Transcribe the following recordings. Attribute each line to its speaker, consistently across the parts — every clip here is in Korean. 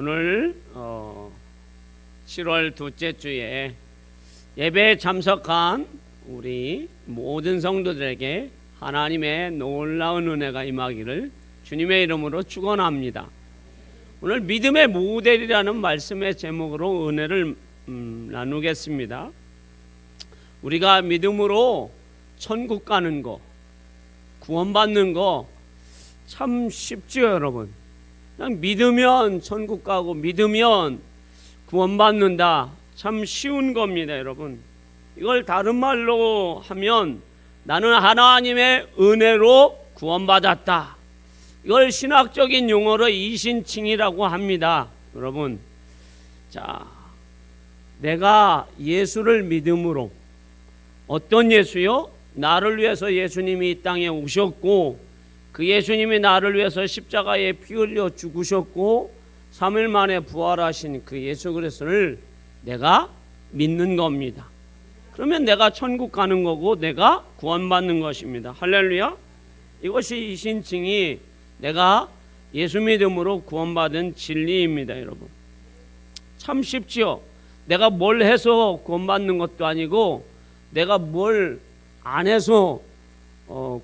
Speaker 1: 오늘 7월 둘째 주에 예배에 참석한 우리 모든 성도들에게 하나님의 놀라운 은혜가 임하기를 주님의 이름으로 축원합니다. 오늘 믿음의 모델이라는 말씀의 제목으로 은혜를 나누겠습니다. 우리가 믿음으로 천국 가는 거, 구원받는 거 참 쉽죠, 여러분. 그냥 믿으면 천국 가고 믿으면 구원받는다. 참 쉬운 겁니다, 여러분. 이걸 다른 말로 하면 나는 하나님의 은혜로 구원받았다. 이걸 신학적인 용어로 이신칭이라고 합니다, 여러분. 자, 내가 예수를 믿음으로, 어떤 예수요? 나를 위해서 예수님이 이 땅에 오셨고, 그 예수님이 나를 위해서 십자가에 피 흘려 죽으셨고 3일 만에 부활하신 그 예수 그리스도를 내가 믿는 겁니다. 그러면 내가 천국 가는 거고 내가 구원받는 것입니다. 할렐루야. 이것이 이신칭이 내가 예수 믿음으로 구원받은 진리입니다, 여러분. 참 쉽지요. 내가 뭘 해서 구원받는 것도 아니고 내가 뭘 안 해서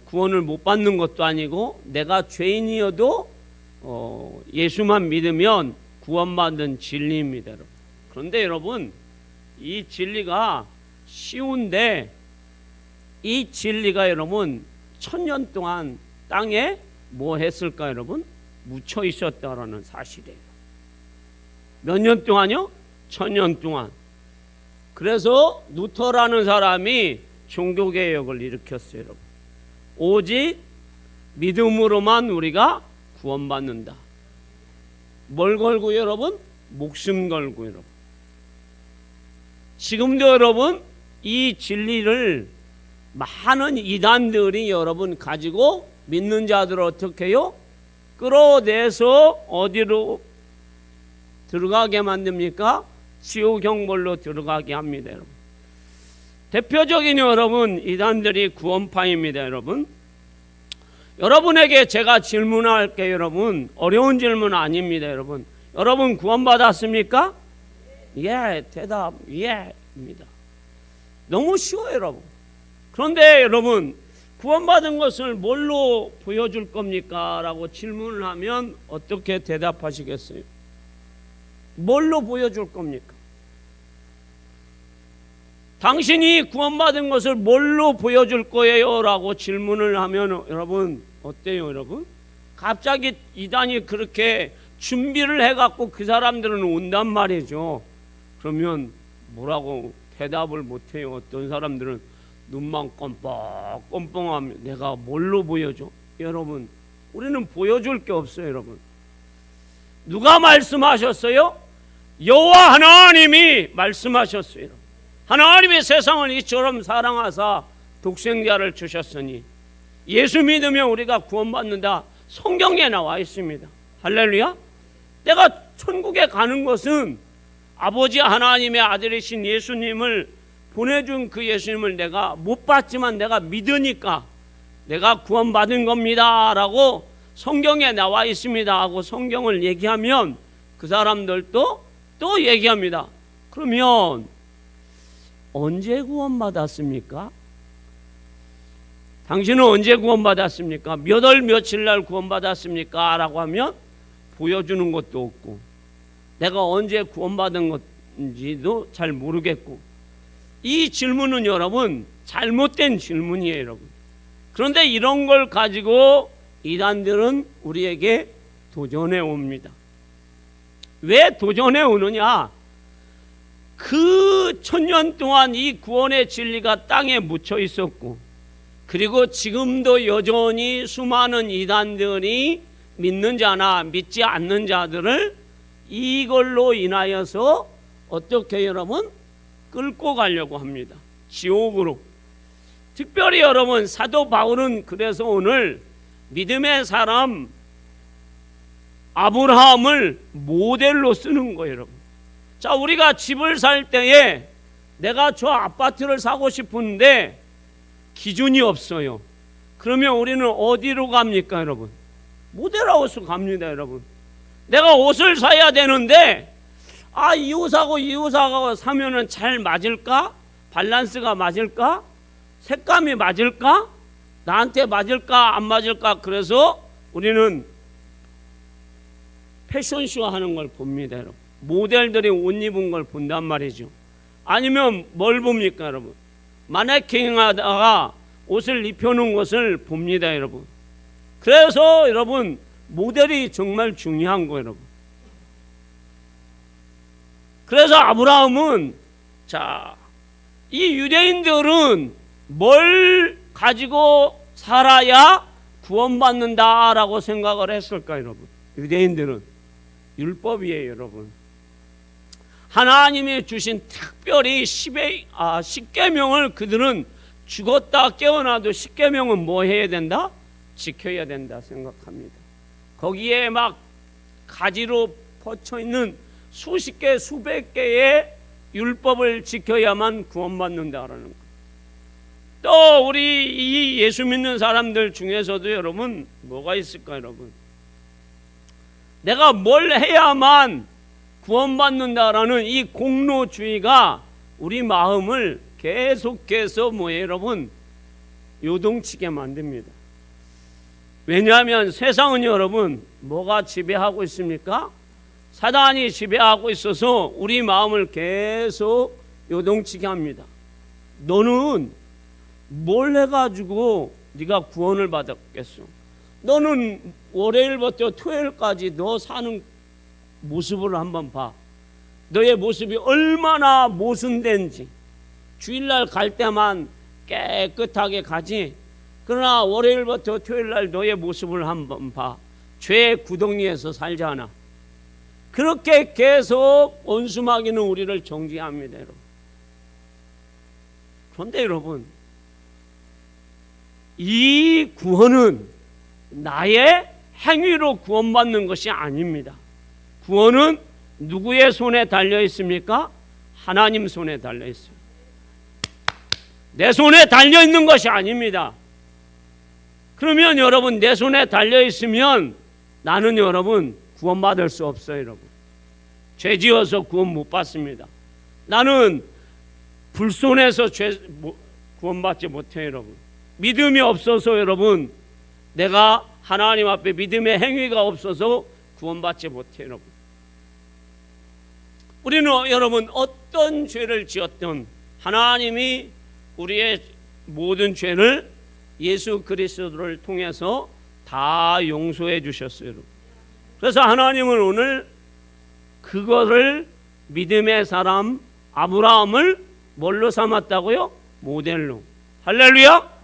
Speaker 1: 구원을 못 받는 것도 아니고 내가 죄인이어도 예수만 믿으면 구원받는 진리입니다, 여러분. 그런데 여러분, 이 진리가 쉬운데 이 진리가 여러분 1000년 동안 땅에 뭐 했을까, 여러분? 묻혀 있었다라는 사실이에요. 몇 년 동안요? 1000년 동안. 그래서 루터라는 사람이 종교개혁을 일으켰어요, 여러분. 오직 믿음으로만 우리가 구원받는다. 뭘 걸고, 여러분? 목숨 걸고, 여러분. 지금도 여러분 이 진리를 많은 이단들이 여러분 가지고 믿는 자들을 어떻게 해요? 끌어내서 어디로 들어가게 만듭니까? 지옥 형벌로 들어가게 합니다, 여러분. 대표적인 여러분 이단들이 구원파입니다, 여러분. 여러분에게 제가 질문할게요, 여러분. 어려운 질문 아닙니다, 여러분. 여러분 구원받았습니까? 예, 대답 예입니다. 너무 쉬워요, 여러분. 그런데 여러분, 구원받은 것을 뭘로 보여줄 겁니까? 라고 질문을 하면 어떻게 대답하시겠어요? 뭘로 보여줄 겁니까? 당신이 구원받은 것을 뭘로 보여줄 거예요? 라고 질문을 하면 여러분 어때요, 여러분? 갑자기 이단이 그렇게 준비를 해갖고 그 사람들은 온단 말이죠. 그러면 뭐라고 대답을 못해요. 어떤 사람들은 눈만 껌뻑껌뻑하면 내가 뭘로 보여줘? 여러분, 우리는 보여줄 게 없어요, 여러분. 누가 말씀하셨어요? 여호와 하나님이 말씀하셨어요, 여러분. 하나님의 세상을 이처럼 사랑하사 독생자를 주셨으니 예수 믿으면 우리가 구원받는다. 성경에 나와 있습니다. 할렐루야. 내가 천국에 가는 것은 아버지 하나님의 아들이신 예수님을 보내준 그 예수님을 내가 못 봤지만 내가 믿으니까 내가 구원받은 겁니다 라고 성경에 나와 있습니다 하고 성경을 얘기하면 그 사람들도 또 얘기합니다. 그러면 언제 구원받았습니까? 당신은 언제 구원받았습니까? 몇 월 며칠 날 구원받았습니까? 라고 하면 보여주는 것도 없고 내가 언제 구원받은 건지도 잘 모르겠고 이 질문은 여러분 잘못된 질문이에요, 여러분. 그런데 이런 걸 가지고 이단들은 우리에게 도전해 옵니다. 왜 도전해 오느냐? 그 1000년 동안 이 구원의 진리가 땅에 묻혀 있었고 그리고 지금도 여전히 수많은 이단들이 믿는 자나 믿지 않는 자들을 이걸로 인하여서 어떻게 여러분 끌고 가려고 합니다. 지옥으로. 특별히 여러분 사도 바울은 그래서 오늘 믿음의 사람 아브라함을 모델로 쓰는 거예요, 여러분. 자, 우리가 집을 살 때에 내가 저 아파트를 사고 싶은데 기준이 없어요. 그러면 우리는 어디로 갑니까, 여러분? 모델하우스 갑니다, 여러분. 내가 옷을 사야 되는데 이웃하고 사면은 잘 맞을까? 밸런스가 맞을까? 색감이 맞을까? 나한테 맞을까? 안 맞을까? 그래서 우리는 패션쇼 하는 걸 봅니다, 여러분. 모델들이 옷 입은 걸 본단 말이죠. 아니면 뭘 봅니까, 여러분? 마네킹 하다가 옷을 입혀놓은 것을 봅니다, 여러분. 그래서 여러분, 모델이 정말 중요한 거예요, 여러분. 그래서 아브라함은, 이 유대인들은 뭘 가지고 살아야 구원받는다라고 생각을 했을까요, 여러분? 유대인들은 율법이에요, 여러분. 하나님이 주신 특별히 10계명을 그들은 죽었다 깨어나도 10계명은 뭐 해야 된다? 지켜야 된다 생각합니다. 거기에 막 가지로 퍼쳐 있는 수십 개, 수백 개의 율법을 지켜야만 구원받는다라는 것. 또 우리 이 예수 믿는 사람들 중에서도 여러분 뭐가 있을까, 여러분? 내가 뭘 해야만 구원받는다라는 이 공로주의가 우리 마음을 계속해서 여러분 요동치게 만듭니다. 왜냐하면 세상은 여러분 뭐가 지배하고 있습니까? 사단이 지배하고 있어서 우리 마음을 계속 요동치게 합니다. 너는 뭘 해가지고 네가 구원을 받았겠어? 너는 월요일부터 토요일까지 너 사는 모습을 한번 봐. 너의 모습이 얼마나 모순된지. 주일날 갈 때만 깨끗하게 가지. 그러나 월요일부터 토요일날 너의 모습을 한번 봐. 죄의 구덩이에서 살잖아. 그렇게 계속 원수마귀는 우리를 정죄합니다, 여러분. 그런데 여러분, 이 구원은 나의 행위로 구원받는 것이 아닙니다. 구원은 누구의 손에 달려 있습니까? 하나님 손에 달려 있어요. 내 손에 달려 있는 것이 아닙니다. 그러면 여러분, 내 손에 달려 있으면 나는 여러분 구원받을 수 없어요, 여러분. 죄 지어서 구원 못 받습니다. 나는 불손해서 구원받지 못해요, 여러분. 믿음이 없어서 여러분, 내가 하나님 앞에 믿음의 행위가 없어서 구원받지 못해요, 여러분. 우리는 여러분 어떤 죄를 지었든 하나님이 우리의 모든 죄를 예수 그리스도를 통해서 다 용서해 주셨어요, 여러분. 그래서 하나님은 오늘 그거를 믿음의 사람 아브라함을 뭘로 삼았다고요? 모델로. 할렐루야.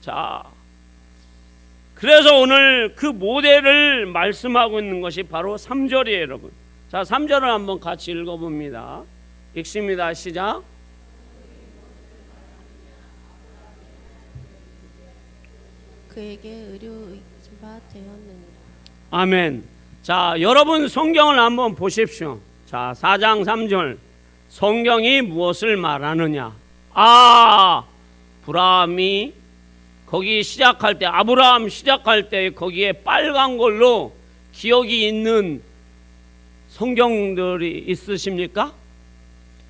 Speaker 1: 자, 그래서 오늘 그 모델을 말씀하고 있는 것이 바로 3절이에요, 여러분. 자, 3절을 한번 같이 읽어봅니다. 읽습니다. 시작.
Speaker 2: 그에게 의로우심바 되었느니라.
Speaker 1: 아멘. 자, 여러분 성경을 한번 보십시오. 자, 4장 3절. 성경이 무엇을 말하느냐? 아브라함이 거기 시작할 때, 아브라함 시작할 때 거기에 빨간 걸로 기억이 있는 성경들이 있으십니까?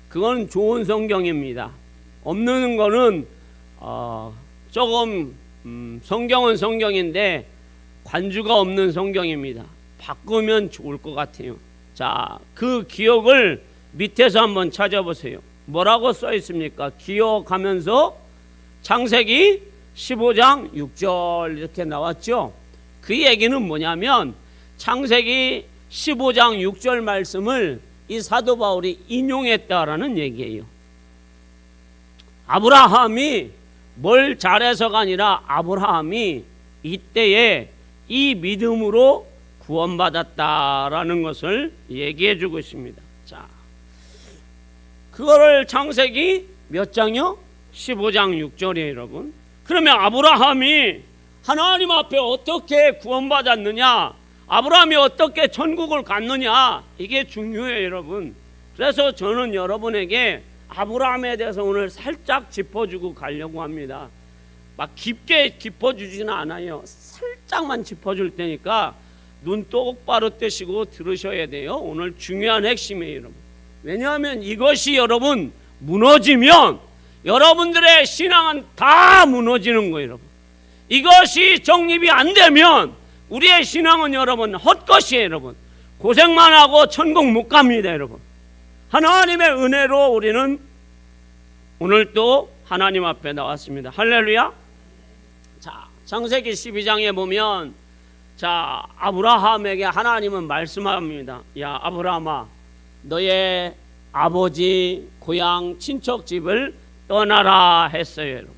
Speaker 1: 그건 좋은 성경입니다. 없는 거는 조금 성경은 성경인데 관주가 없는 성경입니다. 바꾸면 좋을 것 같아요. 자, 그 기억을 밑에서 한번 찾아보세요. 뭐라고 써 있습니까? 기억하면서 창세기 15장 6절 이렇게 나왔죠. 그 얘기는 뭐냐면 창세기 15장 6절 말씀을 이 사도 바울이 인용했다라는 얘기예요. 아브라함이 뭘 잘해서가 아니라 아브라함이 이때에 이 믿음으로 구원받았다라는 것을 얘기해 주고 있습니다. 자, 그거를 창세기 몇 장이요? 15장 6절이에요, 여러분. 그러면 아브라함이 하나님 앞에 어떻게 구원받았느냐, 아브라함이 어떻게 천국을 갔느냐, 이게 중요해요, 여러분. 그래서 저는 여러분에게 아브라함에 대해서 오늘 살짝 짚어주고 가려고 합니다. 막 깊게 짚어주지는 않아요. 살짝만 짚어줄 테니까 눈 똑바로 뜨시고 들으셔야 돼요. 오늘 중요한 핵심이에요, 여러분. 왜냐하면 이것이 여러분 무너지면 여러분들의 신앙은 다 무너지는 거예요, 여러분. 이것이 정립이 안 되면 우리의 신앙은 여러분 헛것이에요, 여러분. 고생만 하고 천국 못 갑니다, 여러분. 하나님의 은혜로 우리는 오늘 또 하나님 앞에 나왔습니다. 할렐루야. 자, 창세기 12장에 보면 자, 아브라함에게 하나님은 말씀합니다. 야, 아브라함아, 너의 아버지 고향 친척 집을 떠나라 했어요, 여러분.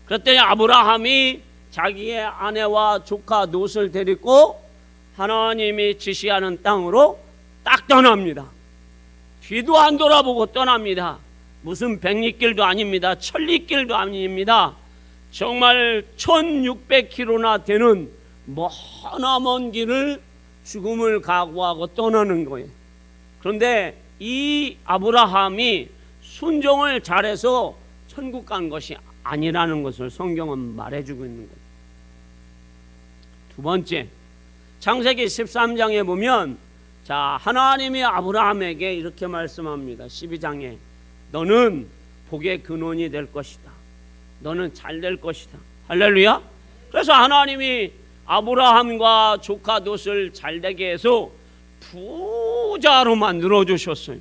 Speaker 1: 그랬더니 아브라함이 자기의 아내와 조카 롯을 데리고 하나님이 지시하는 땅으로 딱 떠납니다. 뒤도 안 돌아보고 떠납니다. 무슨 백리길도 아닙니다. 천리길도 아닙니다. 정말 1600km나 되는 머나먼 길을 죽음을 각오하고 떠나는 거예요. 그런데 이 아브라함이 순종을 잘해서 천국 간 것이 아니라는 것을 성경은 말해주고 있는 거예요. 두 번째, 창세기 13장에 보면 자, 하나님이 아브라함에게 이렇게 말씀합니다. 12장에 너는 복의 근원이 될 것이다. 너는 잘 될 것이다. 할렐루야. 그래서 하나님이 아브라함과 조카 롯을 잘되게 해서 부자로 만들어 주셨어요.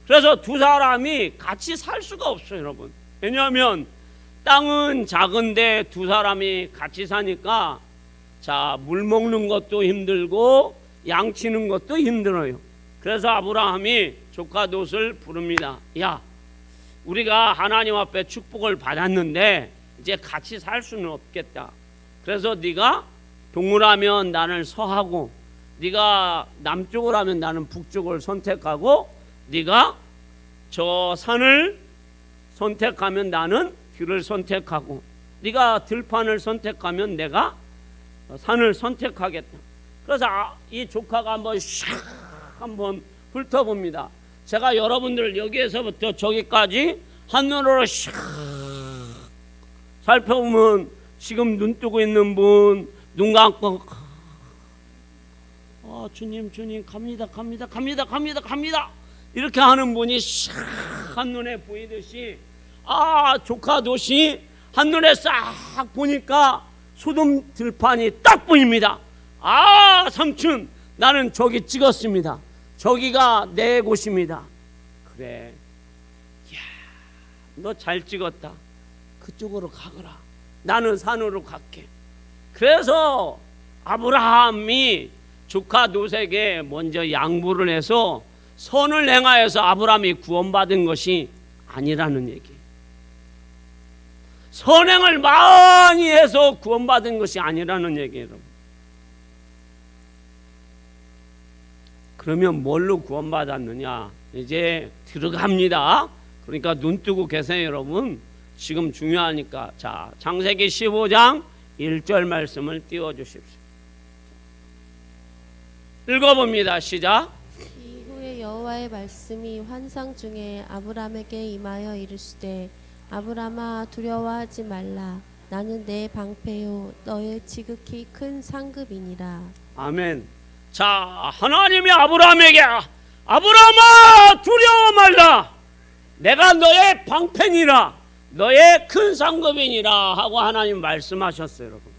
Speaker 1: 그래서 두 사람이 같이 살 수가 없어요, 여러분. 왜냐하면 땅은 작은데 두 사람이 같이 사니까 자, 물 먹는 것도 힘들고 양치는 것도 힘들어요. 그래서 아브라함이 조카 롯을 부릅니다. 야, 우리가 하나님 앞에 축복을 받았는데 이제 같이 살 수는 없겠다. 그래서 네가 동을하면 나는 서하고 네가 남쪽을 하면 나는 북쪽을 선택하고 네가 저 산을 선택하면 나는 들을 선택하고 네가 들판을 선택하면 내가 산을 선택하겠다. 그래서 이 조카가 한번 훑어봅니다. 제가 여러분들 여기에서부터 저기까지 한눈으로 샥 살펴보면 지금 눈 뜨고 있는 분, 눈 감고 주님 갑니다 이렇게 하는 분이 샥 한눈에 보이듯이 조카 롯이 한눈에 싹 보니까 소돔 들판이 딱 보입니다. 삼촌, 나는 저기 찍었습니다. 저기가 내 곳입니다. 그래, 야, 너 잘 찍었다. 그쪽으로 가거라. 나는 산으로 갈게. 그래서 아브라함이 조카 롯에게 먼저 양보를 해서 선을 행하여서 아브라함이 구원받은 것이 아니라는 얘기예요. 선행을 많이 해서 구원받은 것이 아니라는 얘기예요, 여러분. 그러면 뭘로 구원받았느냐? 이제 들어갑니다. 그러니까 눈 뜨고 계세요, 여러분. 지금 중요하니까. 자, 창세기 15장 1절 말씀을 띄워주십시오. 읽어봅니다. 시작.
Speaker 2: 이후에 여호와의 말씀이 환상 중에 아브람에게 임하여 이르시되 아브람아 두려워하지 말라. 나는 내 방패요 너의 지극히 큰 상급이니라.
Speaker 1: 아멘. 자, 하나님이 아브라함에게 아브라함아 두려워 말라. 내가 너의 방패니라. 너의 큰 상급이니라 하고 하나님 말씀하셨어요, 여러분.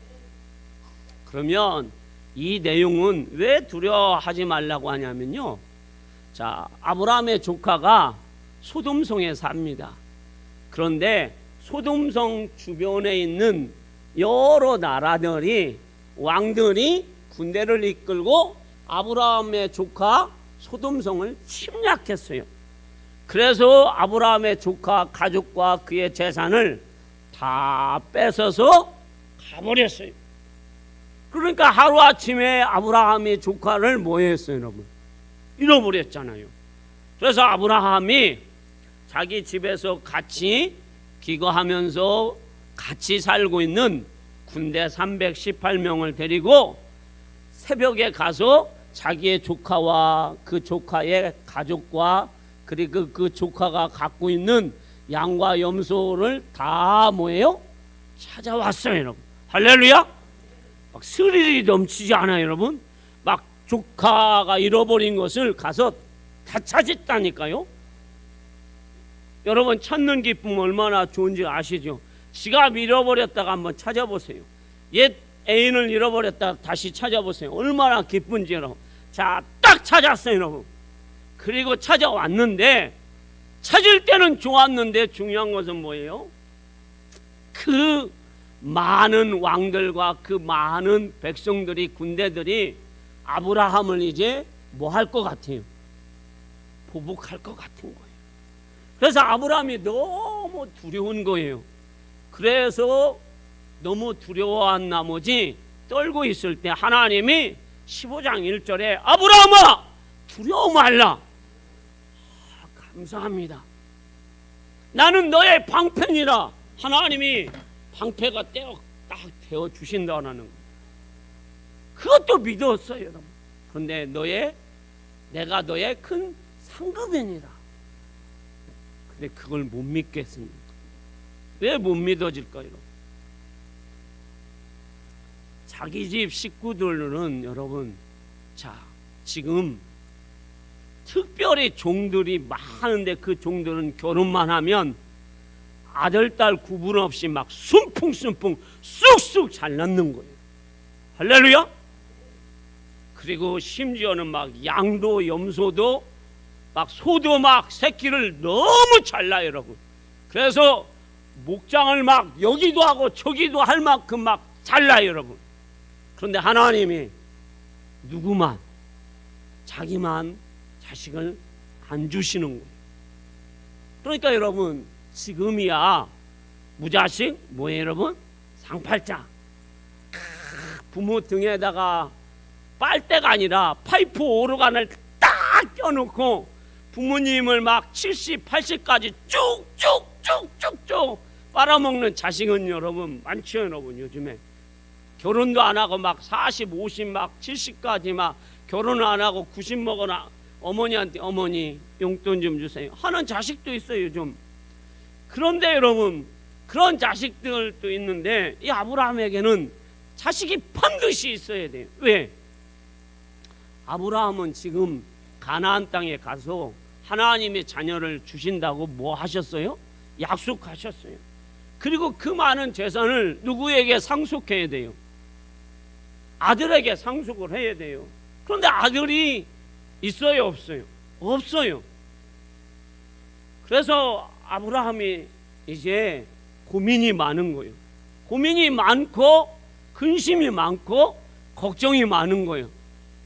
Speaker 1: 그러면 이 내용은 왜 두려워하지 말라고 하냐면요. 자, 아브라함의 조카가 소돔성에 삽니다. 그런데 소돔성 주변에 있는 여러 나라들이 왕들이 군대를 이끌고 아브라함의 조카 소돔성을 침략했어요. 그래서 아브라함의 조카 가족과 그의 재산을 다 뺏어서 가버렸어요. 그러니까 하루아침에 아브라함의 조카를 뭐 했어요, 여러분? 잃어버렸잖아요. 그래서 아브라함이 자기 집에서 같이 기거하면서 같이 살고 있는 군대 318명을 데리고 새벽에 가서 자기의 조카와 그 조카의 가족과 그리고 그 조카가 갖고 있는 양과 염소를 다 뭐예요? 찾아왔어요, 여러분. 할렐루야. 막 스릴이 넘치지 않아요, 여러분? 조카가 잃어버린 것을 가서 다 찾았다니까요. 여러분, 찾는 기쁨 얼마나 좋은지 아시죠? 지갑 잃어버렸다가 한번 찾아보세요. 옛 애인을 잃어버렸다가 다시 찾아보세요. 얼마나 기쁜지 여러분. 자, 딱 찾았어요 여러분. 그리고 찾아왔는데, 찾을 때는 좋았는데 중요한 것은 뭐예요? 그 많은 왕들과 그 많은 백성들이, 군대들이 아브라함을 이제 뭐 할 것 같아요? 보복할 것 같은 거예요. 그래서 아브라함이 너무 두려운 거예요. 그래서 너무 두려워한 나머지 떨고 있을 때 하나님이 15장 1절에 아브라함아 두려워 말라. 감사합니다. 나는 너의 방패니라. 하나님이 방패가 딱 되어 주신다는 거. 그것도 믿었어요 여러분. 그런데 내가 너의 큰 상급이니라. 근데 그걸 못 믿겠습니까? 왜 못 믿어질까요? 자기 집 식구들은 여러분, 자 지금 특별히 종들이 많은데 그 종들은 결혼만 하면 아들 딸 구분 없이 막 순풍순풍 쑥쑥 잘 낳는 거예요. 할렐루야. 그리고 심지어는 막 양도 염소도 막 소도 막 새끼를 너무 잘 낳아요 여러분. 그래서 목장을 막 여기도 하고 저기도 할 만큼 막 잘 낳아요 여러분. 그런데 하나님이 누구만, 자기만 자식을 안 주시는 거예요. 그러니까 여러분, 지금이야 무자식 뭐예요 여러분? 상팔자. 부모 등에다가 빨대가 아니라 파이프 오르간을 딱 껴놓고 부모님을 막 70, 80까지 쭉쭉쭉쭉쭉 빨아먹는 자식은 여러분 많죠 여러분. 요즘에 결혼도 안 하고 막 40, 50, 막 70까지 막 결혼을 안 하고 90 먹어나 어머니한테 어머니 용돈 좀 주세요 하는 자식도 있어요 요즘. 그런데 여러분, 그런 자식들도 있는데 이 아브라함에게는 자식이 반드시 있어야 돼요. 왜? 아브라함은 지금 가나안 땅에 가서 하나님의 자녀를 주신다고 뭐 하셨어요? 약속하셨어요. 그리고 그 많은 재산을 누구에게 상속해야 돼요? 아들에게 상속을 해야 돼요. 그런데 아들이 있어요 없어요? 없어요. 그래서 아브라함이 이제 고민이 많은 거예요. 고민이 많고 근심이 많고 걱정이 많은 거예요.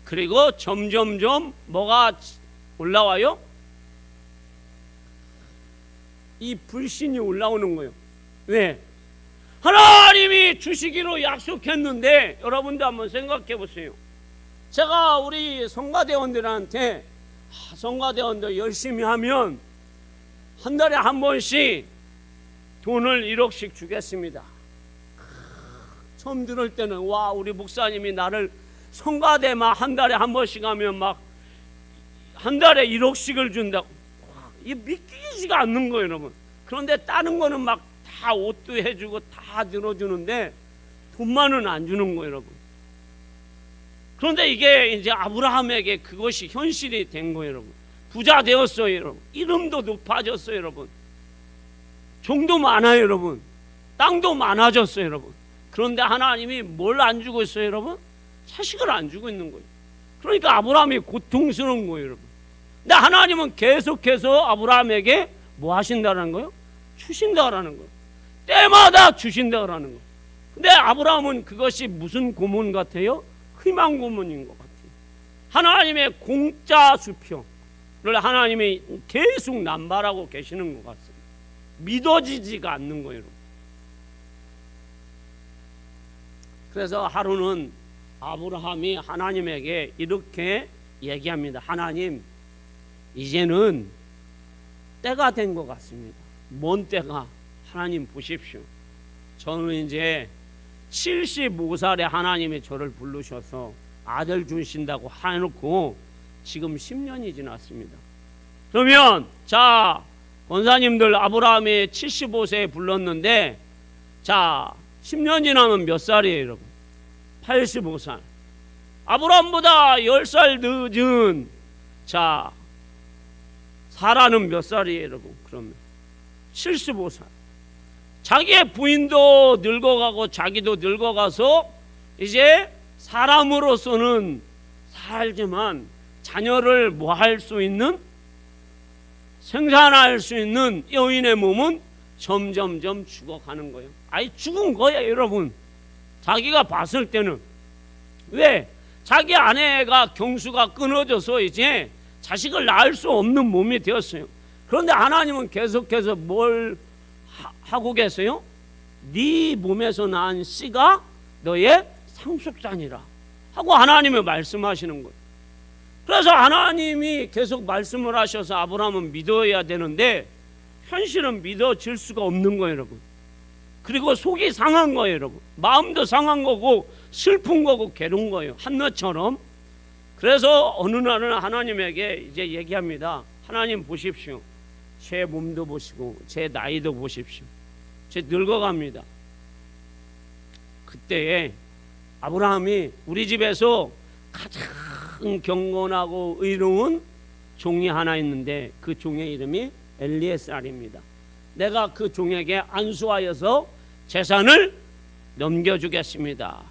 Speaker 1: 그리고 점점점 뭐가 올라와요? 이 불신이 올라오는 거예요. 왜? 하나님이 주시기로 약속했는데, 여러분도 한번 생각해 보세요. 제가 우리 성가대원들한테 성가대원들 열심히 하면 한 달에 한 번씩 돈을 1억씩 주겠습니다. 처음 들을 때는 와, 우리 목사님이 나를 성가대만 한 달에 한 번씩 하면 막 한 달에 1억씩을 준다고. 이게 믿기지가 않는 거예요 여러분. 그런데 다른 거는 막 다 옷도 해주고 다 들어주는데 돈만은 안 주는 거예요 여러분. 그런데 이게 이제 아브라함에게 그것이 현실이 된 거예요 여러분. 부자 되었어요 여러분. 이름도 높아졌어요 여러분. 종도 많아요 여러분. 땅도 많아졌어요 여러분. 그런데 하나님이 뭘 안 주고 있어요 여러분? 자식을 안 주고 있는 거예요. 그러니까 아브라함이 고통스러운 거예요 여러분. 근데 하나님은 계속해서 아브라함에게 뭐 하신다는 거예요? 주신다라는 거예요. 때마다 주신다라는 거예요. 근데 아브라함은 그것이 무슨 고문 같아요? 희망 고문인 것 같아요. 하나님의 공짜 수표를 하나님이 계속 남발하고 계시는 것 같습니다. 믿어지지가 않는 거예요. 그래서 하루는 아브라함이 하나님에게 이렇게 얘기합니다. 하나님, 이제는 때가 된 것 같습니다. 뭔 때가? 하나님 보십시오. 저는 이제 75살에 하나님이 저를 부르셔서 아들 주신다고 해놓고 지금 10년이 지났습니다. 그러면 자, 권사님들 아브라함이 75세에 불렀는데 자, 10년 지나면 몇 살이에요 여러분? 85살. 아브라함보다 10살 늦은 자 사라는 몇 살이에요 여러분? 그러면 75살. 자기의 부인도 늙어가고 자기도 늙어가서 이제 사람으로서는 살지만 자녀를 뭐 할 수 있는, 생산할 수 있는 여인의 몸은 점점점 죽어가는 거예요. 아니 죽은 거예요 여러분. 자기가 봤을 때는. 왜? 자기 아내가 경수가 끊어져서 이제 자식을 낳을 수 없는 몸이 되었어요. 그런데 하나님은 계속해서 뭘 하고 계세요? 네 몸에서 난 씨가 너의 상속자니라 하고 하나님이 말씀하시는 거예요. 그래서 하나님이 계속 말씀을 하셔서 아브라함은 믿어야 되는데 현실은 믿어질 수가 없는 거예요 여러분. 그리고 속이 상한 거예요 여러분. 마음도 상한 거고 슬픈 거고 괴로운 거예요, 한나처럼. 그래서 어느 날은 하나님에게 이제 얘기합니다. 하나님 보십시오. 제 몸도 보시고 제 나이도 보십시오. 제 늙어갑니다. 그때에 아브라함이 우리 집에서 가장 경건하고 의로운 종이 하나 있는데 그 종의 이름이 엘리에셀입니다. 내가 그 종에게 안수하여서 재산을 넘겨주겠습니다.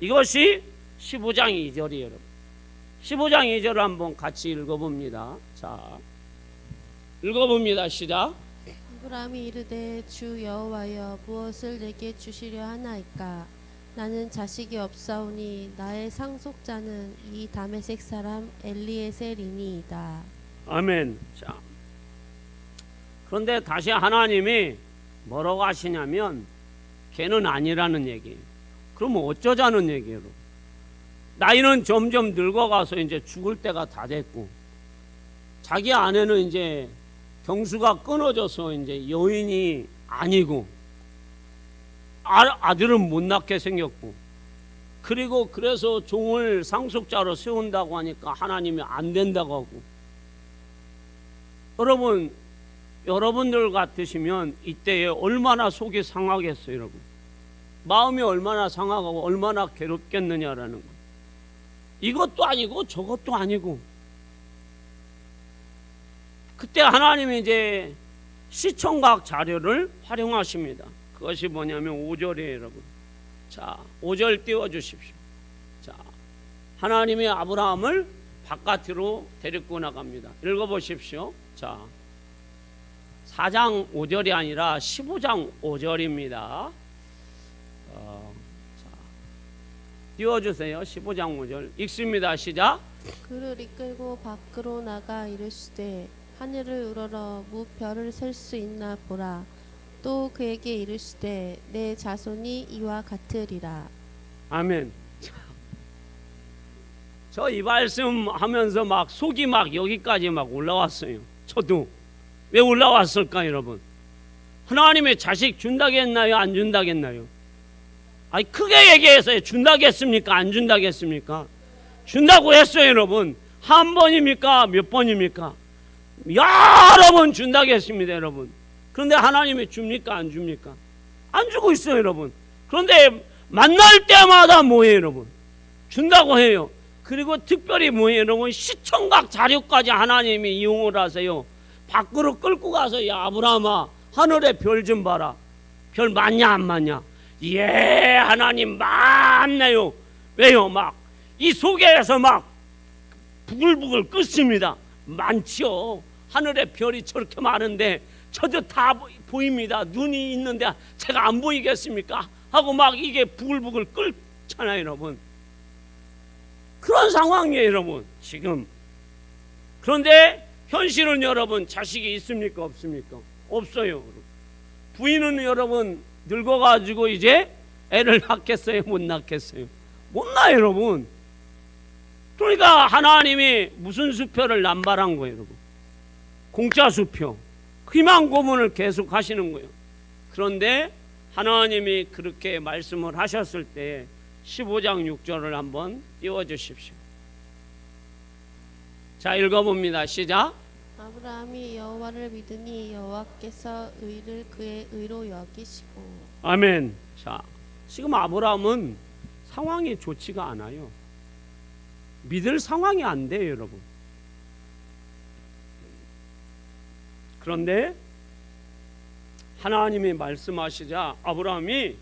Speaker 1: 이것이 15장 2절이에요 여러분. 15장 2절을 한번 같이 읽어봅니다. 자, 읽어봅니다. 시작.
Speaker 2: 아브라함이 이르되 주 여호와여 무엇을 내게 주시려 하나이까? 나는 자식이 없사오니 나의 상속자는 이 다메섹 사람 엘리에셀이니이다.
Speaker 1: 아멘. 자, 그런데 다시 하나님이 뭐라고 하시냐면 걔는 아니라는 얘기예요. 그러면 어쩌자는 얘기예요. 나이는 점점 늙어가서 이제 죽을 때가 다 됐고 자기 아내는 이제 경수가 끊어져서 이제 여인이 아니고 아들은 못 낳게 생겼고 그리고 그래서 종을 상속자로 세운다고 하니까 하나님이 안 된다고 하고. 여러분들 같으시면 이때에 얼마나 속이 상하겠어요 여러분. 마음이 얼마나 상하고 얼마나 괴롭겠느냐라는 거. 이것도 아니고 저것도 아니고. 그때 하나님이 이제 시청각 자료를 활용하십니다. 그것이 뭐냐면 5절이에요 여러분. 자, 5절 띄워주십시오. 자, 하나님이 아브라함을 바깥으로 데리고 나갑니다. 읽어보십시오. 자, 4장 5절이 아니라 15장 5절입니다. 띄워주세요. 15장 5절 읽습니다. 시작.
Speaker 2: 그를 이끌고 밖으로 나가 이르시되 하늘을 우러러 무별을 셀 수 있나 보라. 또 그에게 이르시되 내 자손이 이와 같으리라.
Speaker 1: 아멘. 저 이 말씀 하면서 막 속이 막 여기까지 막 올라왔어요. 저도. 왜 올라왔을까 여러분? 하나님의 자식 준다겠나요? 안 준다겠나요? 아니 크게 얘기해서 준다겠습니까? 안 준다겠습니까? 준다고 했어요 여러분. 한 번입니까? 몇 번입니까? 여러 번 준다겠습니다 여러분. 그런데 하나님이 줍니까? 안 줍니까? 안 주고 있어요 여러분. 그런데 만날 때마다 뭐예요 여러분? 준다고 해요. 그리고 특별히 뭐예요 여러분? 시청각 자료까지 하나님이 이용을 하세요. 밖으로 끌고 가서 야 아브라함아 하늘에 별 좀 봐라. 별 많냐 안 많냐? 예 하나님 많네요. 왜요? 막 이 속에서 막 부글부글 끓습니다. 많지요. 하늘에 별이 저렇게 많은데 저도 다 보입니다. 눈이 있는데 제가 안 보이겠습니까? 하고 막 이게 부글부글 끓잖아요 여러분. 그런 상황이에요 여러분 지금. 그런데 현실은 여러분 자식이 있습니까? 없습니까? 없어요. 부인은 여러분 늙어가지고 이제 애를 낳겠어요? 못 낳겠어요? 못 낳아요 여러분. 그러니까 하나님이 무슨 수표를 남발한 거예요 여러분? 공짜 수표. 희망 고문을 계속 하시는 거예요. 그런데 하나님이 그렇게 말씀을 하셨을 때 15장 6절을 한번 띄워주십시오. 자 읽어봅니다. 시작.
Speaker 2: 아브라함이 여호와를 믿으니 여호와께서 의를 그의 의로 여기시고.
Speaker 1: 아멘. 자 지금 아브라함은 상황이 좋지가 않아요. 믿을 상황이 안 돼요, 여러분. 그런데 하나님이 말씀하시자 아브라함이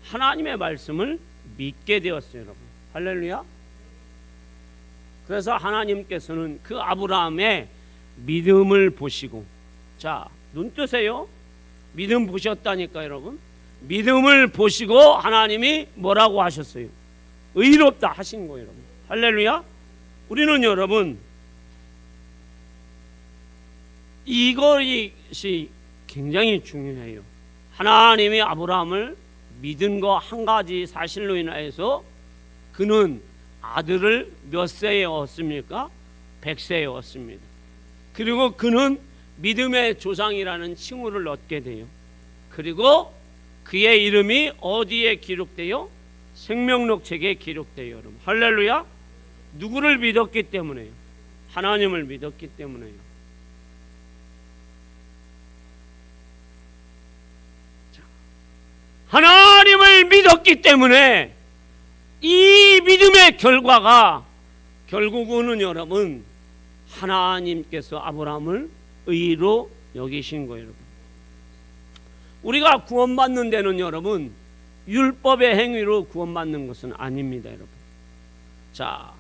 Speaker 1: 하나님의 말씀을 믿게 되었어요, 여러분. 할렐루야. 그래서 하나님께서는 그 아브라함의 믿음을 보시고, 자, 눈 뜨세요. 믿음 보셨다니까, 여러분. 믿음을 보시고 하나님이 뭐라고 하셨어요? 의롭다 하신 거예요, 여러분. 할렐루야. 우리는 여러분 이것이 굉장히 중요해요. 하나님이 아브라함을 믿은 거 한 가지 사실로 인하여서 그는 아들을 몇 세에 얻습니까? 100세에 얻습니다. 그리고 그는 믿음의 조상이라는 칭호를 얻게 돼요. 그리고 그의 이름이 어디에 기록돼요? 생명록 책에 기록돼요, 여러분. 할렐루야. 누구를 믿었기 때문에요? 하나님을 믿었기 때문에요. 자, 하나님을 믿었기 때문에 이 믿음의 결과가 결국은 여러분 하나님께서 아브라함을 의로 여기신 거예요, 여러분. 우리가 구원받는 데는 여러분 율법의 행위로 구원받는 것은 아닙니다, 여러분. 자,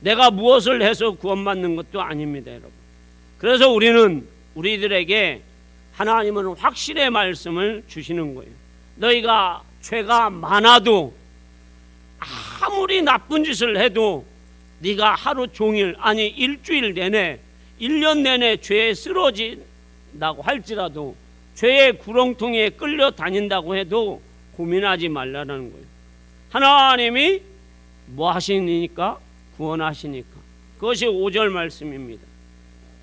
Speaker 1: 내가 무엇을 해서 구원받는 것도 아닙니다, 여러분. 그래서 우리들에게 하나님은 확실의 말씀을 주시는 거예요. 너희가 죄가 많아도 아무리 나쁜 짓을 해도 네가 하루 종일 아니 일주일 내내 1년 내내 죄에 쓰러진다고 할지라도 죄의 구렁텅이에 끌려 다닌다고 해도 고민하지 말라는 거예요. 하나님이 뭐 하시니까? 구원하시니까. 그것이 5절 말씀입니다.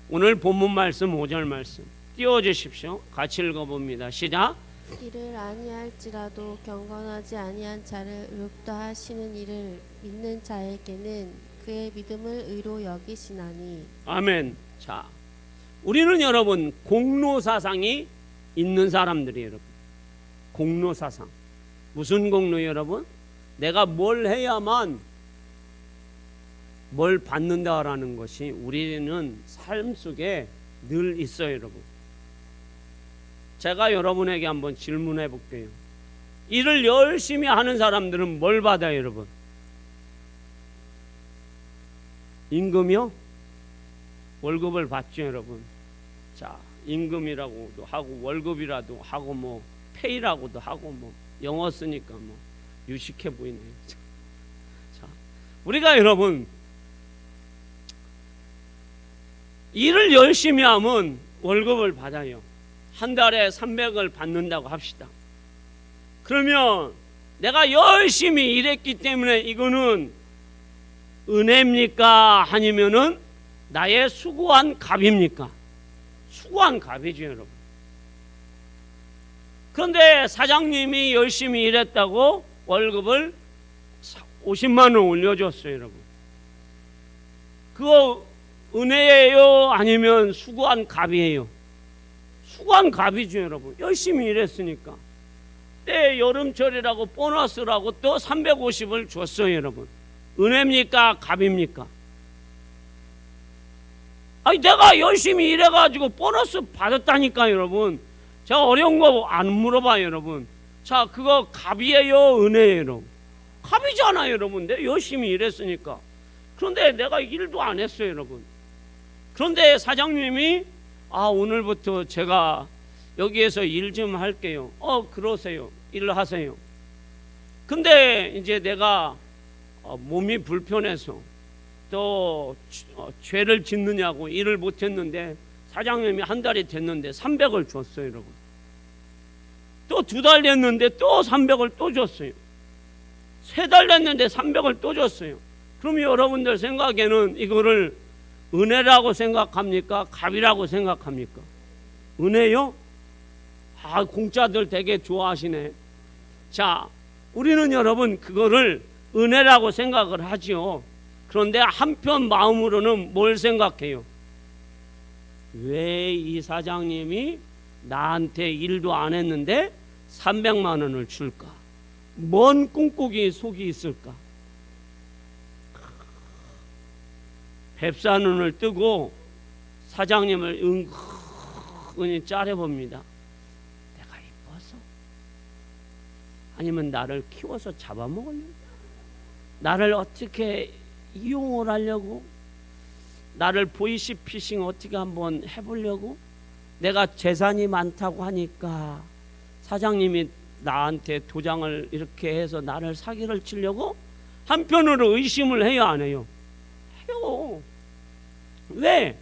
Speaker 1: 오늘 본문 말씀 5절 말씀 띄워주십시오. 같이 읽어봅니다. 시작.
Speaker 2: 이를 아니할지라도 경건하지 아니한 자를 의롭다 하시는 이를 믿는 자에게는 그의 믿음을 의로 여기시나니. 아멘.
Speaker 1: 자, 우리는 여러분 공로사상이 있는 사람들이에요, 여러분. 공로사상. 무슨 공로예요, 여러분? 내가 뭘 해야만 뭘 받는다라는 것이 우리는 삶 속에 늘 있어요, 여러분. 제가 여러분에게 한번 질문해 볼게요. 일을 열심히 하는 사람들은 뭘 받아요, 여러분? 임금이요? 월급을 받죠, 여러분. 자, 임금이라고도 하고 월급이라도 하고 뭐 페이라고도 하고 뭐 영어 쓰니까 뭐 유식해 보이네요. 자, 우리가 여러분 일을 열심히 하면 월급을 받아요. 한 달에 300을 받는다고 합시다. 그러면 내가 열심히 일했기 때문에 이거는 은혜입니까? 아니면은 나의 수고한 값입니까? 수고한 값이죠, 여러분. 그런데 사장님이 열심히 일했다고 월급을 50만 원 올려줬어요, 여러분. 그거 은혜예요? 아니면 수고한 값이에요? 수고한 값이죠, 여러분. 열심히 일했으니까. 때 여름철이라고 보너스라고 또 350을 줬어요, 여러분. 은혜입니까? 값입니까? 아니, 내가 열심히 일해가지고 보너스 받았다니까, 여러분. 제가 어려운 거 안 물어봐요, 여러분. 자, 그거 값이에요? 은혜예요, 여러분? 값이잖아요, 여러분. 내가 열심히 일했으니까. 그런데 내가 일도 안 했어요, 여러분. 그런데 사장님이 오늘부터 제가 여기에서 일 좀 할게요. 그러세요. 일을 하세요. 근데 이제 내가 몸이 불편해서 또 죄를 짓느냐고 일을 못했는데 사장님이 한 달이 됐는데 300을 줬어요, 여러분. 또 2달 됐는데 또 300을 또 줬어요. 3달 됐는데 300을 또 줬어요. 그럼 여러분들 생각에는 이거를 은혜라고 생각합니까? 값이라고 생각합니까? 은혜요? 공짜들 되게 좋아하시네. 자, 우리는 여러분 그거를 은혜라고 생각을 하지요. 그런데 한편 마음으로는 뭘 생각해요? 왜 이 사장님이 나한테 일도 안 했는데 300만 원을 줄까? 뭔 꿍꿍이 속이 있을까? 뱁사 눈을 뜨고 사장님을 은근히 째려봅니다. 내가 이뻐서? 아니면 나를 키워서 잡아먹으려고? 나를 어떻게 이용을 하려고? 나를 보이시피싱 어떻게 한번 해보려고? 내가 재산이 많다고 하니까 사장님이 나한테 도장을 이렇게 해서 나를 사기를 치려고? 한편으로 의심을 해요, 안 해요? 해요. 왜?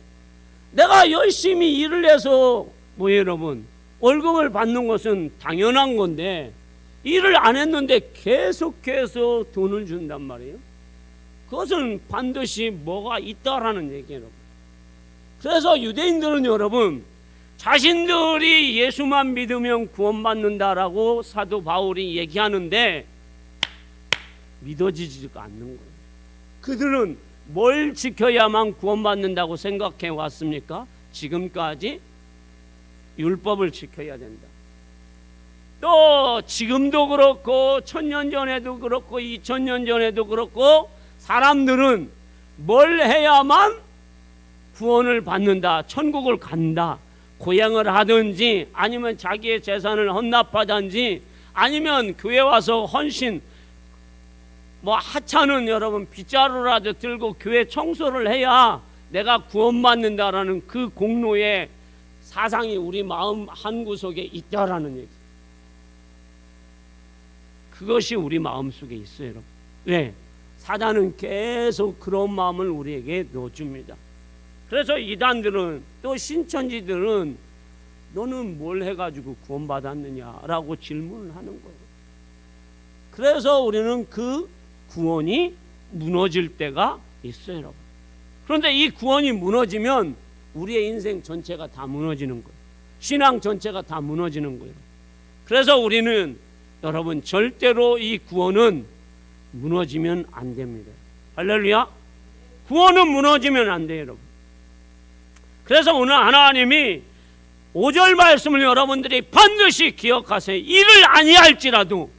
Speaker 1: 내가 열심히 일을 해서 뭐예요, 여러분? 월급을 받는 것은 당연한 건데 일을 안 했는데 계속해서 돈을 준단 말이에요. 그것은 반드시 뭐가 있다라는 얘기예요, 여러분. 그래서 유대인들은 여러분, 자신들이 예수만 믿으면 구원받는다라고 사도 바울이 얘기하는데 믿어지지가 않는 거예요. 그들은 뭘 지켜야만 구원받는다고 생각해 왔습니까? 지금까지 율법을 지켜야 된다. 또 지금도 그렇고 1000년 전에도 그렇고 2000년 전에도 그렇고 사람들은 뭘 해야만 구원을 받는다, 천국을 간다, 고행을 하든지 아니면 자기의 재산을 헌납하든지 아니면 교회 와서 헌신, 뭐 하찮은 여러분 빗자루라도 들고 교회 청소를 해야 내가 구원받는다라는 그 공로의 사상이 우리 마음 한구석에 있다라는 얘기. 그것이 우리 마음속에 있어요, 여러분. 왜? 사단은 계속 그런 마음을 우리에게 넣어줍니다. 그래서 이단들은 또 신천지들은 너는 뭘 해가지고 구원받았느냐라고 질문을 하는 거예요. 그래서 우리는 그 구원이 무너질 때가 있어요, 여러분. 그런데 이 구원이 무너지면 우리의 인생 전체가 다 무너지는 거예요. 신앙 전체가 다 무너지는 거예요. 그래서 우리는 여러분 절대로 이 구원은 무너지면 안 됩니다. 할렐루야. 구원은 무너지면 안 돼요, 여러분. 그래서 오늘 하나님이 5절 말씀을 여러분들이 반드시 기억하세요. 일을 아니할지라도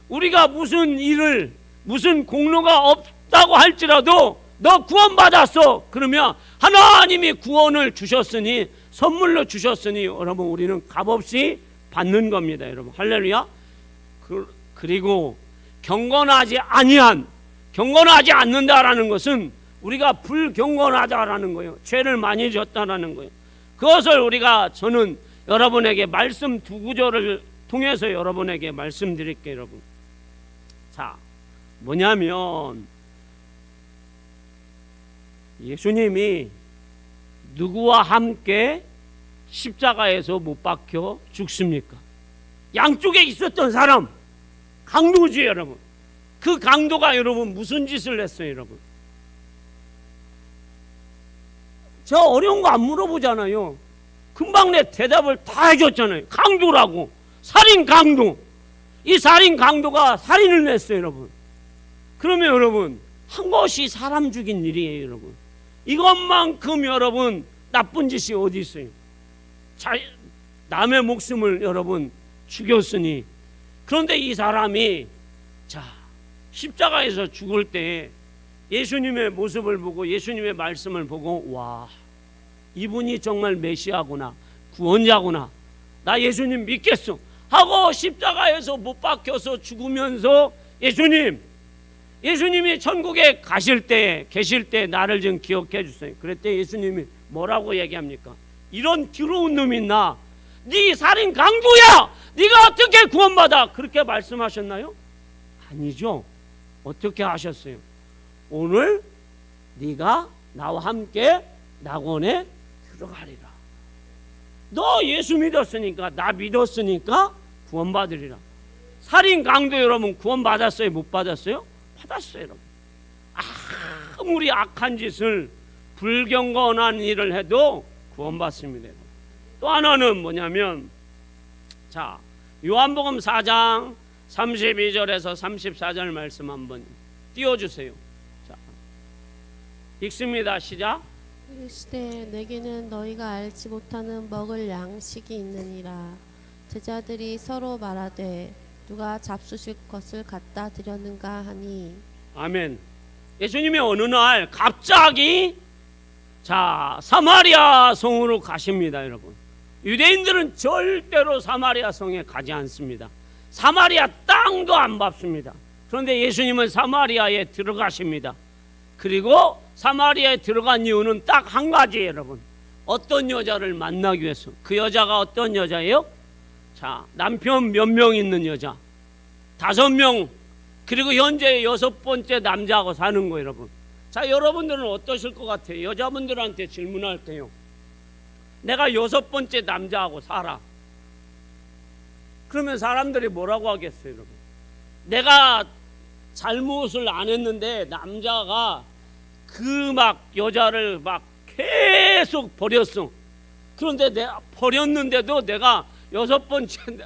Speaker 1: 우리가 무슨 일을 무슨 공로가 없다고 할지라도 너 구원받았어. 그러면 하나님이 구원을 주셨으니 선물로 주셨으니 여러분 우리는 값없이 받는 겁니다, 여러분. 할렐루야. 그리고 경건하지 않는다라는 것은 우리가 불경건하다라는 거예요. 죄를 많이 졌다라는 거예요. 그것을 우리가 저는 여러분에게 말씀 두 구절을 통해서 여러분에게 말씀드릴게요, 여러분. 자, 뭐냐면 예수님이 누구와 함께 십자가에서 못 박혀 죽습니까? 양쪽에 있었던 사람, 강도지, 여러분. 그 강도가 여러분 무슨 짓을 했어요, 여러분? 저 어려운 거 안 물어보잖아요. 금방 내 대답을 다 해줬잖아요. 강도라고. 살인 강도. 이 살인 강도가 살인을 냈어요, 여러분. 그러면 여러분 한 것이 사람 죽인 일이에요, 여러분. 이것만큼 여러분 나쁜 짓이 어디 있어요? 남의 목숨을 여러분 죽였으니. 그런데 이 사람이 자 십자가에서 죽을 때 예수님의 모습을 보고 예수님의 말씀을 보고 와, 이분이 정말 메시아구나, 구원자구나, 나 예수님 믿겠어 하고 십자가에서 못 박혀서 죽으면서 예수님이 천국에 계실 때 나를 좀 기억해 주세요. 그랬더니 예수님이 뭐라고 얘기합니까? 이런 더러운 놈이 있나? 네 살인 강도야! 네가 어떻게 구원받아? 그렇게 말씀하셨나요? 아니죠. 어떻게 하셨어요? 오늘 네가 나와 함께 낙원에 들어가리라. 너 예수 믿었으니까, 나 믿었으니까 구원받으리라. 살인 강도 여러분 구원받았어요? 못 받았어요? 받았어요, 여러분. 아무리 악한 짓을 불경건한 일을 해도 구원받습니다. 또 하나는 뭐냐면 자 요한복음 4장 32절에서 34절 말씀 한번 띄워주세요. 자, 읽습니다. 시작.
Speaker 2: 이르시되 내게는 너희가 알지 못하는 먹을 양식이 있느니라. 제자들이 서로 말하되 누가 잡수실 것을 갖다 드렸는가 하니.
Speaker 1: 아멘. 예수님이 어느 날 갑자기 자, 사마리아 성으로 가십니다, 여러분. 유대인들은 절대로 사마리아 성에 가지 않습니다. 사마리아 땅도 안 밟습니다. 그런데 예수님은 사마리아에 들어가십니다. 그리고 사마리아에 들어간 이유는 딱 한 가지예요, 여러분. 어떤 여자를 만나기 위해서. 그 여자가 어떤 여자예요? 자, 남편 몇 명 있는 여자, 5명, 그리고 현재 6번째 남자하고 사는 거예요, 여러분. 자, 여러분들은 어떠실 것 같아요? 여자분들한테 질문할게요. 내가 6번째 남자하고 살아. 그러면 사람들이 뭐라고 하겠어요, 여러분? 내가 잘못을 안 했는데 남자가 그 막 여자를 막 계속 버렸어. 그런데 내가 버렸는데도 내가 6번째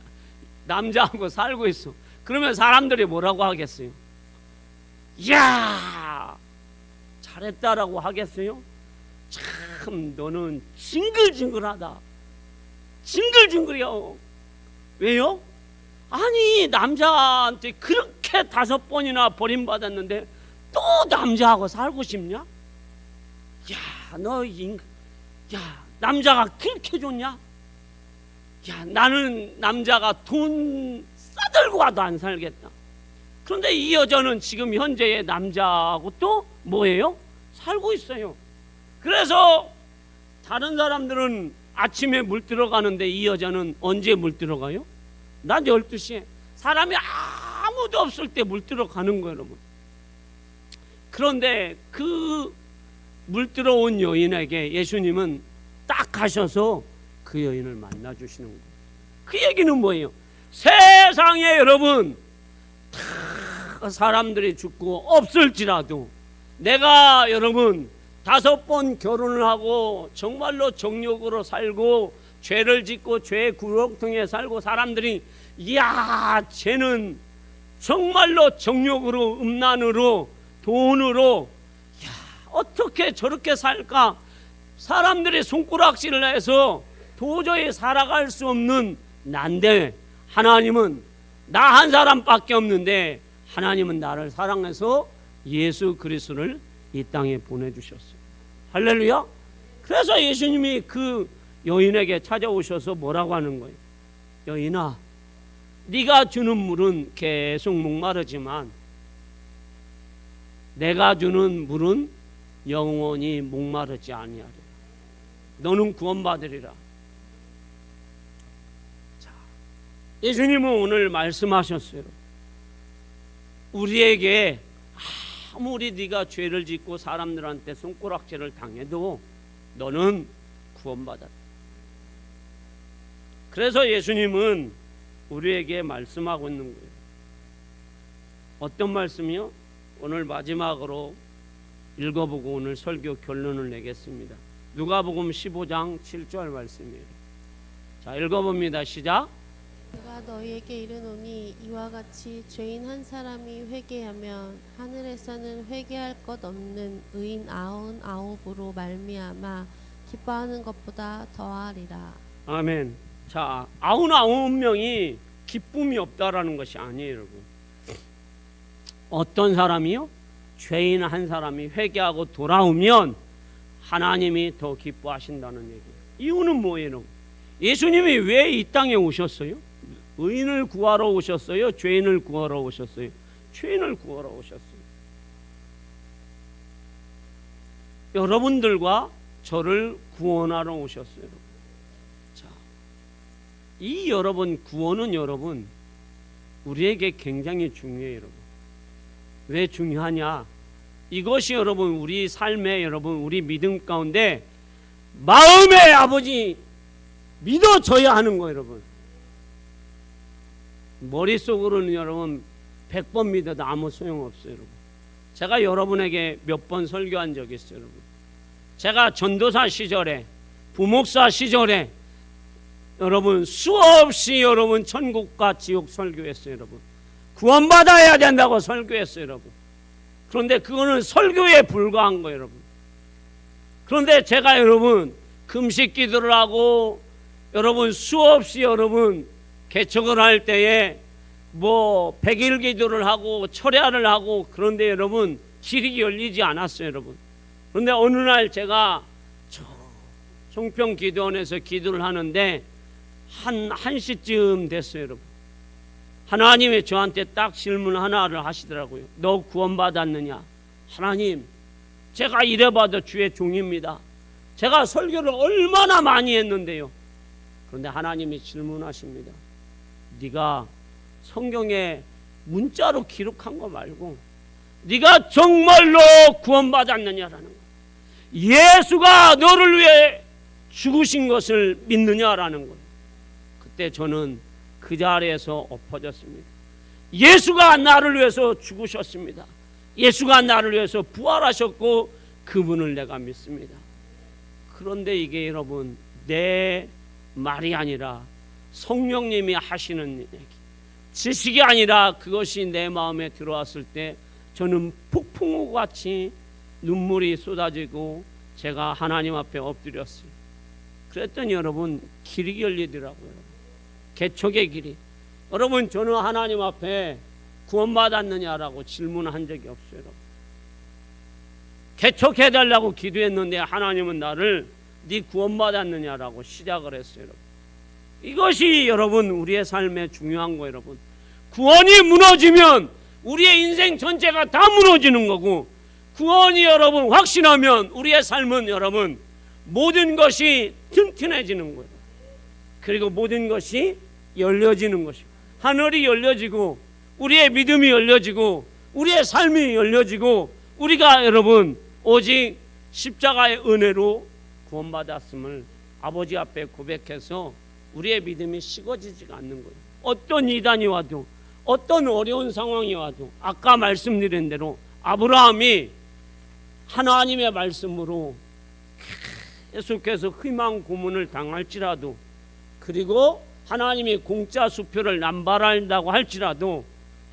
Speaker 1: 남자하고 살고 있어. 그러면 사람들이 뭐라고 하겠어요? 이야, 잘했다라고 하겠어요? 참 너는 징글징글하다. 징글징글이요. 왜요? 아니, 남자한테 그렇게 5번이나 버림받았는데 또 남자하고 살고 싶냐? 야, 야, 남자가 그렇게 좋냐? 야, 나는 남자가 돈 싸들고 와도 안 살겠다. 그런데 이 여자는 지금 현재의 남자하고 또 뭐예요? 살고 있어요. 그래서 다른 사람들은 아침에 물 들어가는데 이 여자는 언제 물 들어가요? 낮 12시에. 사람이 아무도 없을 때 물 들어가는 거예요, 여러분. 그런데 그 물 들어온 여인에게 예수님은 딱 가셔서 그 여인을 만나주시는 거예요. 그 얘기는 뭐예요? 세상에 여러분 다 사람들이 죽고 없을지라도 내가 여러분 5번 결혼을 하고 정말로 정욕으로 살고 죄를 짓고 죄의 구렁텅이에 살고 사람들이 이야, 쟤는 정말로 정욕으로, 음란으로, 돈으로 야, 어떻게 저렇게 살까? 사람들이 손가락질을 해서 도저히 살아갈 수 없는 난데 하나님은 나 한 사람밖에 없는데 하나님은 나를 사랑해서 예수 그리스도를 이 땅에 보내주셨어요. 할렐루야. 그래서 예수님이 그 여인에게 찾아오셔서 뭐라고 하는 거예요? 여인아, 네가 주는 물은 계속 목마르지만 내가 주는 물은 영원히 목마르지 아니하리라. 너는 구원받으리라. 자, 예수님은 오늘 말씀하셨어요. 우리에게 아무리 네가 죄를 짓고 사람들한테 손가락질을 당해도 너는 구원받았다. 그래서 예수님은 우리에게 말씀하고 있는 거예요. 어떤 말씀이요? 오늘 마지막으로 읽어보고 오늘 설교 결론을 내겠습니다. 누가복음 15장 7절 말씀이에요. 자, 읽어봅니다. 시작.
Speaker 2: 내가 너희에게 이르노니 이와 같이 죄인 한 사람이 회개하면 하늘에서는 회개할 것 없는 의인 99으로 말미암아 기뻐하는 것보다 더하리라.
Speaker 1: 아멘. 자, 99명이 기쁨이 없다라는 것이 아니에요, 여러분. 어떤 사람이요? 죄인 한 사람이 회개하고 돌아오면 하나님이 더 기뻐하신다는 얘기예요. 이유는 뭐예요? 예수님이 왜 이 땅에 오셨어요? 의인을 구하러 오셨어요? 죄인을 구하러 오셨어요? 죄인을 구하러 오셨어요. 여러분들과 저를 구원하러 오셨어요. 자, 이 여러분 구원은 여러분 우리에게 굉장히 중요해요, 여러분. 왜 중요하냐? 이것이 여러분 우리 삶에 여러분 우리 믿음 가운데 마음의 아버지 믿어져야 하는 거예요, 여러분. 머릿속으로는 여러분 100번 믿어도 아무 소용없어요, 여러분. 제가 여러분에게 몇 번 설교한 적이 있어요, 여러분. 제가 전도사 시절에 부목사 시절에 여러분 수없이 여러분 천국과 지옥 설교했어요, 여러분. 구원받아야 된다고 설교했어요, 여러분. 그런데 그거는 설교에 불과한 거예요, 여러분. 그런데 제가 여러분 금식 기도를 하고 여러분 수없이 여러분 개척을 할 때에 뭐 100일 기도를 하고 철야를 하고 그런데 여러분 길이 열리지 않았어요, 여러분. 그런데 어느 날 제가 송평 기도원에서 기도를 하는데 한 1시쯤 됐어요, 여러분. 하나님이 저한테 딱 질문 하나를 하시더라고요. 너 구원받았느냐? 하나님, 제가 이래봐도 주의 종입니다. 제가 설교를 얼마나 많이 했는데요. 그런데 하나님이 질문하십니다. 네가 성경에 문자로 기록한 거 말고 네가 정말로 구원받았느냐라는 거, 예수가 너를 위해 죽으신 것을 믿느냐라는 거예요. 그때 저는 그 자리에서 엎어졌습니다. 예수가 나를 위해서 죽으셨습니다. 예수가 나를 위해서 부활하셨고 그분을 내가 믿습니다. 그런데 이게 여러분 내 말이 아니라 성령님이 하시는 얘기, 지식이 아니라 그것이 내 마음에 들어왔을 때 저는 폭풍우와 같이 눈물이 쏟아지고 제가 하나님 앞에 엎드렸어요. 그랬더니 여러분 길이 열리더라고요. 개척의 길이. 여러분 저는 하나님 앞에 구원받았느냐라고 질문한 적이 없어요. 여러분. 개척해달라고 기도했는데 하나님은 나를 네 구원받았느냐라고 시작을 했어요. 여러분. 이것이 여러분 우리의 삶에 중요한 거예요. 여러분. 구원이 무너지면 우리의 인생 전체가 다 무너지는 거고, 구원이 여러분 확신하면 우리의 삶은 여러분 모든 것이 튼튼해지는 거예요. 그리고 모든 것이 열려지는 것이고, 하늘이 열려지고 우리의 믿음이 열려지고 우리의 삶이 열려지고, 우리가 여러분 오직 십자가의 은혜로 구원받았음을 아버지 앞에 고백해서 우리의 믿음이 식어지지가 않는 거예요. 어떤 이단이 와도, 어떤 어려운 상황이 와도, 아까 말씀드린 대로 아브라함이 하나님의 말씀으로 계속해서 희망 고문을 당할지라도, 그리고 하나님이 공짜 수표를 남발한다고 할지라도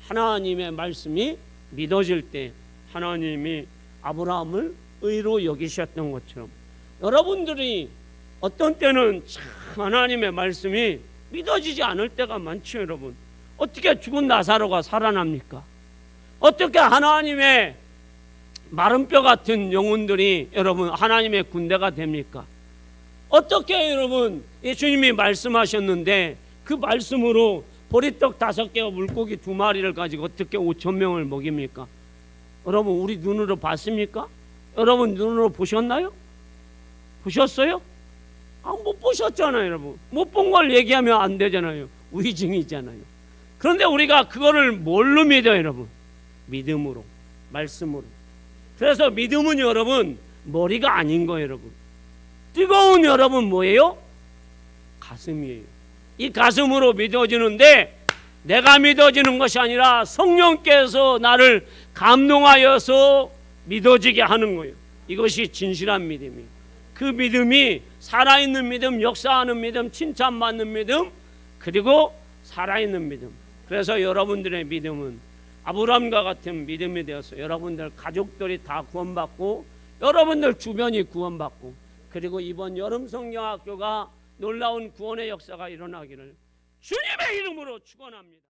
Speaker 1: 하나님의 말씀이 믿어질 때 하나님이 아브라함을 의로 여기셨던 것처럼, 여러분들이 어떤 때는 참 하나님의 말씀이 믿어지지 않을 때가 많죠. 여러분, 어떻게 죽은 나사로가 살아납니까? 어떻게 하나님의 마른 뼈 같은 영혼들이 여러분 하나님의 군대가 됩니까? 어떻게 여러분 예수님이 말씀하셨는데 그 말씀으로 보리떡 5개와 물고기 2마리를 가지고 어떻게 5,000명을 먹입니까? 여러분 우리 눈으로 봤습니까? 여러분 눈으로 보셨나요? 보셨어요? 못 보셨잖아요. 여러분 못 본 걸 얘기하면 안 되잖아요. 위증이잖아요. 그런데 우리가 그거를 뭘로 믿어요? 여러분 믿음으로, 말씀으로. 그래서 믿음은 여러분 머리가 아닌 거예요. 여러분 뜨거운 여러분 뭐예요? 가슴이에요. 이 가슴으로 믿어지는데 내가 믿어지는 것이 아니라 성령께서 나를 감동하여서 믿어지게 하는 거예요. 이것이 진실한 믿음이에요. 그 믿음이 살아있는 믿음, 역사하는 믿음, 칭찬받는 믿음, 그리고 살아있는 믿음. 그래서 여러분들의 믿음은 아브라함과 같은 믿음이 되어서 여러분들 가족들이 다 구원받고 여러분들 주변이 구원받고, 그리고 이번 여름 성경학교가 놀라운 구원의 역사가 일어나기를 주님의 이름으로 축원합니다.